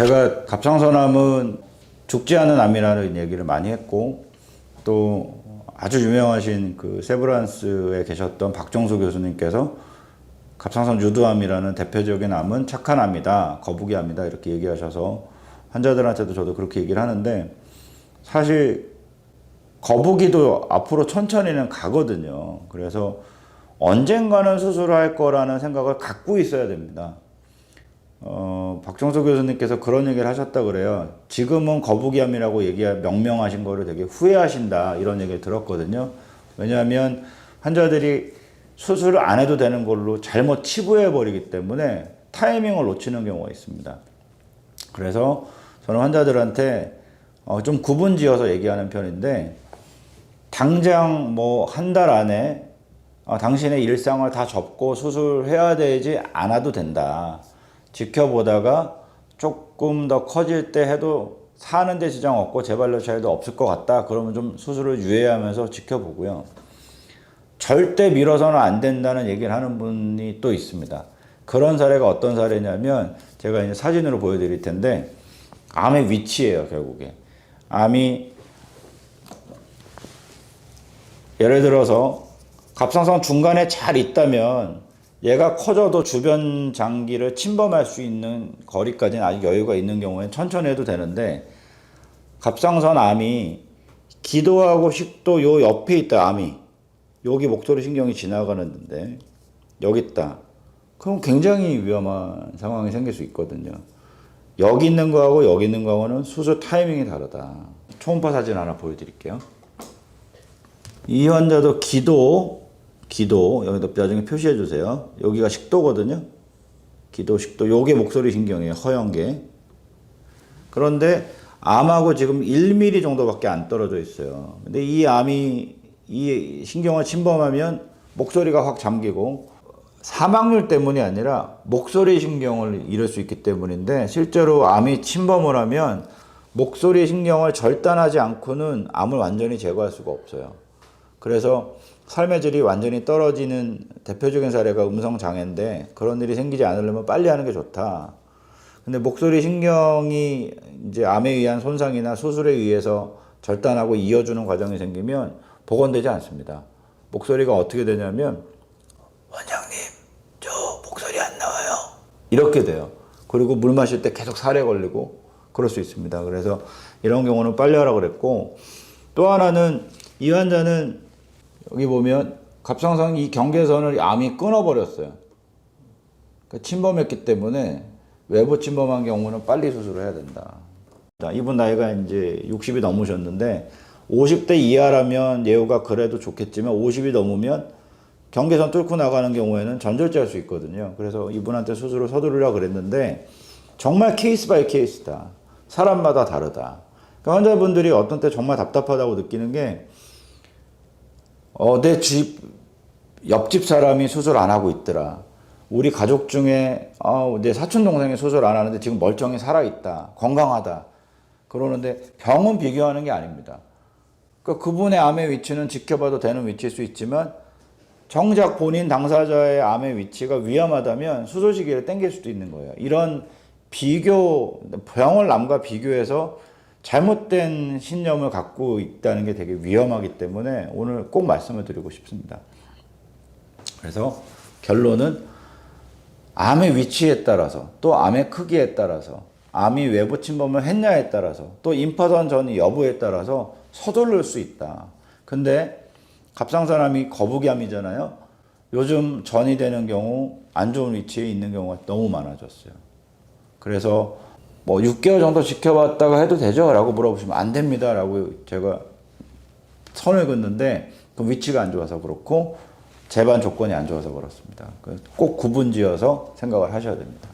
제가 갑상선암은 죽지 않은 암이라는 얘기를 많이 했고, 또 아주 유명하신 그 세브란스에 계셨던 박정수 교수님께서 갑상선 유두암이라는 대표적인 암은 착한 암이다, 거북이 암이다 이렇게 얘기하셔서 환자들한테도 저도 그렇게 얘기를 하는데, 사실 거북이도 앞으로 천천히는 가거든요. 그래서 언젠가는 수술할 거라는 생각을 갖고 있어야 됩니다. 박정수 교수님께서 그런 얘기를 하셨다 그래요. 지금은 거북이암이라고 명명하신 거를 되게 후회하신다, 이런 얘기를 들었거든요. 왜냐하면 환자들이 수술을 안 해도 되는 걸로 잘못 치부해 버리기 때문에 타이밍을 놓치는 경우가 있습니다. 그래서 저는 환자들한테 좀 구분 지어서 얘기하는 편인데, 당장 뭐 한 달 안에 당신의 일상을 다 접고 수술해야 되지 않아도 된다. 지켜보다가 조금 더 커질 때 해도 사는데 지장 없고 재발료 차이도 없을 것 같다. 그러면 좀 수술을 유예하면서 지켜보고요. 절대 미뤄서는 안 된다는 얘기를 하는 분이 또 있습니다. 그런 사례가 어떤 사례냐면, 제가 이제 사진으로 보여드릴 텐데, 암의 위치예요, 결국에. 암이 예를 들어서 갑상선 중간에 잘 있다면 얘가 커져도 주변 장기를 침범할 수 있는 거리까지는 아직 여유가 있는 경우에는 천천히 해도 되는데, 갑상선 암이 기도하고 식도 요 옆에 있다, 암이. 여기 목소리 신경이 지나가는데 여기 있다. 그럼 굉장히 위험한 상황이 생길 수 있거든요. 여기 있는 거하고 여기 있는 거하고는 수술 타이밍이 다르다. 초음파 사진 하나 보여드릴게요. 이 환자도 기도, 여기다 나중에 표시해 주세요. 여기가 식도거든요. 기도, 식도, 요게 목소리 신경이에요, 허연 게. 그런데 암하고 지금 1mm 정도밖에 안 떨어져 있어요. 근데 이 암이 이 신경을 침범하면 목소리가 확 잠기고, 사망률 때문이 아니라 목소리 신경을 잃을 수 있기 때문인데, 실제로 암이 침범을 하면 목소리 신경을 절단하지 않고는 암을 완전히 제거할 수가 없어요. 그래서 삶의 질이 완전히 떨어지는 대표적인 사례가 음성장애인데, 그런 일이 생기지 않으려면 빨리 하는 게 좋다. 근데 목소리 신경이 이제 암에 의한 손상이나 수술에 의해서 절단하고 이어주는 과정이 생기면 복원되지 않습니다. 목소리가 어떻게 되냐면, 원장님, 저 목소리 안 나와요, 이렇게 돼요. 그리고 물 마실 때 계속 살에 걸리고 그럴 수 있습니다. 그래서 이런 경우는 빨리 하라고 그랬고, 또 하나는 이 환자는 여기 보면 갑상선 이 경계선을 암이 끊어버렸어요. 그러니까 침범했기 때문에 외부 침범한 경우는 빨리 수술을 해야 된다. 이분 나이가 이제 60이 넘으셨는데, 50대 이하라면 예후가 그래도 좋겠지만 50이 넘으면 경계선 뚫고 나가는 경우에는 전절제할 수 있거든요. 그래서 이분한테 수술을 서두르려고 그랬는데, 정말 케이스 바이 케이스다. 사람마다 다르다. 그러니까 환자분들이 어떤 때 정말 답답하다고 느끼는 게, 내 집 옆집 사람이 수술 안 하고 있더라. 우리 가족 중에 내 사촌 동생이 수술 안 하는데 지금 멀쩡히 살아있다, 건강하다 그러는데, 병은 비교하는 게 아닙니다. 그러니까 그분의 암의 위치는 지켜봐도 되는 위치일 수 있지만, 정작 본인 당사자의 암의 위치가 위험하다면 수술 시기를 당길 수도 있는 거예요. 이런 병을 남과 비교해서 잘못된 신념을 갖고 있다는 게 되게 위험하기 때문에 오늘 꼭 말씀을 드리고 싶습니다. 그래서 결론은, 암의 위치에 따라서, 또 암의 크기에 따라서, 암이 외부 침범을 했냐에 따라서, 또 임파선 전이 여부에 따라서 서두를 수 있다. 근데 갑상선암이 거북이암이잖아요. 요즘 전이 되는 경우 안 좋은 위치에 있는 경우가 너무 많아졌어요. 그래서 뭐 6개월 정도 지켜봤다가 해도 되죠? 라고 물어보시면 안 됩니다, 라고 제가 선을 긋는데, 그 위치가 안 좋아서 그렇고 재반 조건이 안 좋아서 그렇습니다. 꼭 구분 지어서 생각을 하셔야 됩니다.